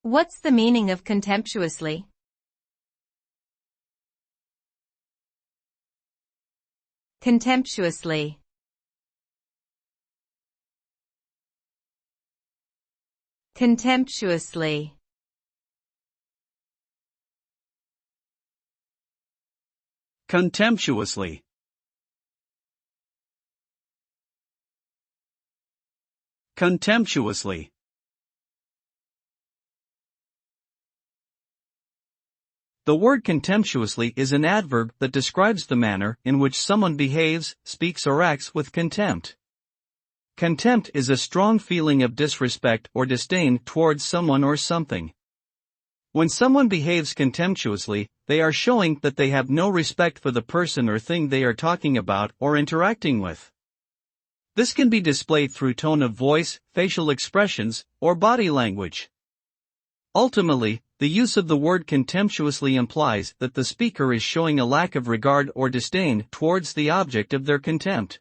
What's the meaning of contemptuously? Contemptuously. Contemptuously. Contemptuously. Contemptuously. The word contemptuously is an adverb that describes the manner in which someone behaves, speaks or acts with contempt. Contempt is a strong feeling of disrespect or disdain towards someone or something. When someone behaves contemptuously, they are showing that they have no respect for the person or thing they are talking about or interacting with. This can be displayed through tone of voice, facial expressions, or body language. Ultimately, the use of the word contemptuously implies that the speaker is showing a lack of regard or disdain towards the object of their contempt.